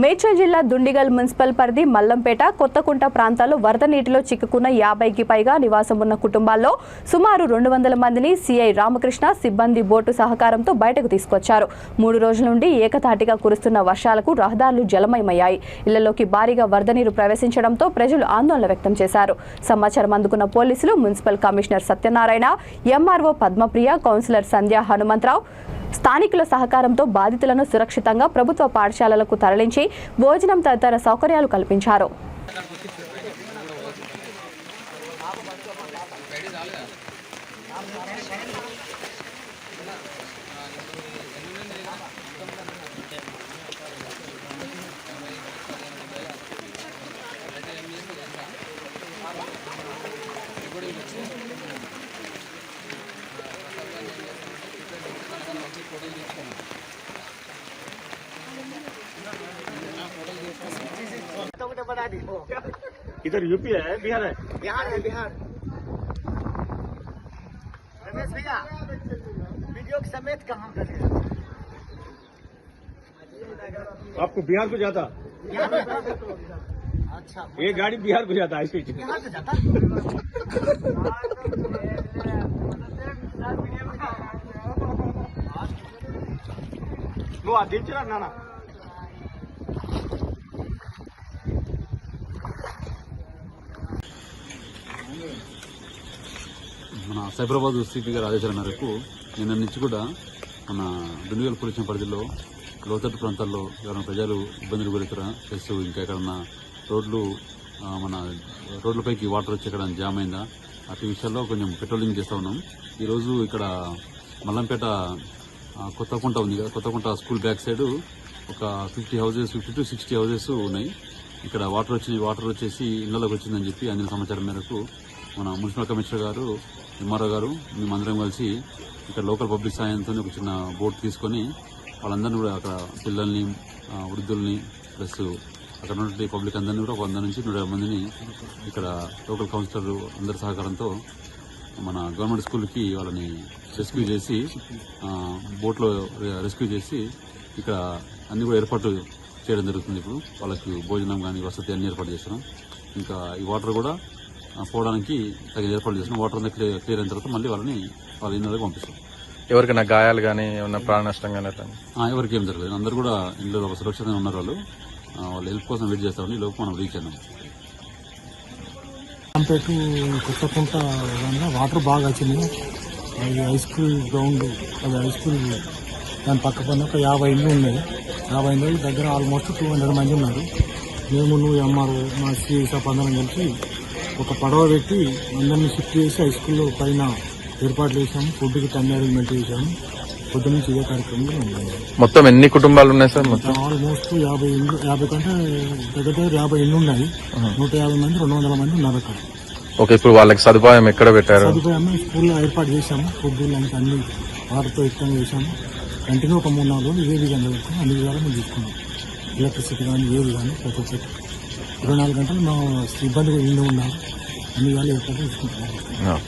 మేడ్చల్ జిల్లా దుండిగల్ మున్సిపల్ పరిధి మల్లంపేట కొత్తకుంట ప్రాంతాల్లో వరద నీటిలో చిక్కుకున్న 50కి పైగా నివాసం ఉన్న కుటుంబాల్లో సుమారు 200 మందిని సిఐ రామకృష్ణ సిబ్బంది బోటు సహకారంతో బయటకు తీసుకొచ్చారు. 3 రోజుల నుండి ఏకతాటిగా కురుస్తున్న వర్షాలకు రహదారులు జలమయమయ్యాయి. ఇళ్లలోకి భారీగా వరద నీరు ప్రవేశించడంతో ప్రజలు ఆందోళన వ్యక్తం చేశారు. సమాచారం అందుకున్న పోలీసులు, municipal commissioner Satyanarayana, MRO Padmapriya, councillor Sandhya Hanumantharao స్థానికుల సహకారంతో బాధితులను సురక్షితంగా ప్రభుత్వ పాఠశాలలకు తరలించి భోజనం తదితర సౌకర్యాలు కల్పించారు. इधर यूपी है, बिहार है? बिहार है, बिहार। रमेश भैया वीडियो के समेत कहाँ करें? आपको बिहार को जाता? अच्छा, ये गाड़ी बिहार को जाता है ऐसे ही। बिहार से जाता? वो आदित्य नाना మన సైబరాబాద్ సిపి గారి ఆదేశాల మేరకు నిన్న నుంచి కూడా మన దుండిగల్ పోలీస్ పరిధిలో లోతట్టు ప్రాంతాల్లో ఎవరైనా ప్రజలు ఇబ్బందులు గురవుతారా, ప్లస్ ఇంకా ఎక్కడన్నా మన రోడ్లపైకి వాటర్ వచ్చి ఎక్కడ జామ్ అయిందా అటు విషయాల్లో కొంచెం పెట్రోలింగ్ చేస్తూ ఉన్నాం. ఈరోజు ఇక్కడ మల్లంపేట కొత్తకుంట ఉంది కదా, కొత్తకుంట స్కూల్ బ్యాక్ సైడ్ ఒక 50 to 60 హౌజెస్ ఉన్నాయి. ఇక్కడ వాటర్ వచ్చేసి ఇళ్లలోకి వచ్చిందని చెప్పి అందిన సమాచారం మేరకు మన మున్సిపల్ కమిషనర్ గారు, ఎంఆర్ఓ గారు మేమందరం కలిసి ఇక్కడ లోకల్ పబ్లిక్ సాయంతో ఒక చిన్న బోట్ తీసుకొని వాళ్ళందరినీ కూడా అక్కడ పిల్లల్ని, వృద్ధుల్ని ప్లస్ అక్కడ ఉన్న పబ్లిక్ అందరినీ కూడా 100 నుంచి 150 మందిని ఇక్కడ లోకల్ కౌన్సిలర్ అందరి సహకారంతో మన గవర్నమెంట్ స్కూల్కి వాళ్ళని రెస్క్యూ చేసి బోట్లో రెస్క్యూ చేసి ఇక్కడ అన్ని కూడా ఏర్పాటు చేయడం జరుగుతుంది. ఇప్పుడు వాళ్ళకి భోజనం కానీ వసతి అన్ని ఏర్పాటు చేస్తున్నాం. ఇంకా ఈ వాటర్ కూడా పోవడానికి తగిన ఏర్పాటు చేస్తున్నాం. వాటర్ అంతా క్లియర్ అయిన తర్వాత మళ్ళీ వాళ్ళ ఇళ్ళకి పంపిస్తాం. ఎవరికైనా గాయాలు కానీ ఏమన్నా ప్రాణ నష్టం కానీ ఎవరికి ఏం జరగలేదు. అందరూ కూడా ఇంట్లో సురక్షితంగా ఉన్నారు. వాళ్ళు హెల్ప్ కోసం వెయిట్ చేస్తామని లోపు మనం రీచ్ అయినాం. కొత్తకుంట వాటర్ బాగా వచ్చింది. అది హై స్కూల్ గ్రౌండ్, అది హై స్కూల్ దాని పక్క పైన ఒక 50 ఇళ్ళు ఉన్నాయి. 50 ఇళ్ళ దగ్గర ఆల్మోస్ట్ 200 మంది ఉన్నారు. మేము ఎంఆర్ఓ మా సిఎస్ అందరం కలిసి ఒక పడవ పెట్టి అందరినీ షిఫ్ట్ చేసి హై స్కూల్లో పైన ఏర్పాట్లు చేశాము. ఫుడ్కి తన్ని అరేంజ్మెంట్ చేశాము. పొద్దు నుంచి ఇదే కార్యక్రమంలో ఉన్నాయి. మొత్తం ఎన్ని కుటుంబాలు ఉన్నాయి సార్? మొత్తం ఆల్మోస్ట్ 50 ఇళ్ళు, 50 కంటే దగ్గర 50 ఇళ్ళు ఉన్నాయి. 150 మంది 200 మంది ఉన్నారు అక్కడ. ఓకే, ఇప్పుడు వాళ్ళకి సదుపాయం ఎక్కడ పెట్టారు? సదుపాయం స్కూల్లో ఏర్పాటు చేశాము. ఫుడ్ లంచ్ అన్ని వాటితో ఇష్టంగా చేశాము. కంటిన్యూ ఒక 3-4 రోజులు ఇదే విధంగా పెట్టుకుని అన్ని విధాలు మేము తీసుకున్నాం. ఎలక్ట్రిసిటీ కానీ ఏది కానీ ప్రతి ఒక్కటి 24 గంటలు మా సిబ్బంది ఇల్లు ఉన్నారు. అన్ని విధాలు ఏర్పాటు తీసుకుంటున్నాం.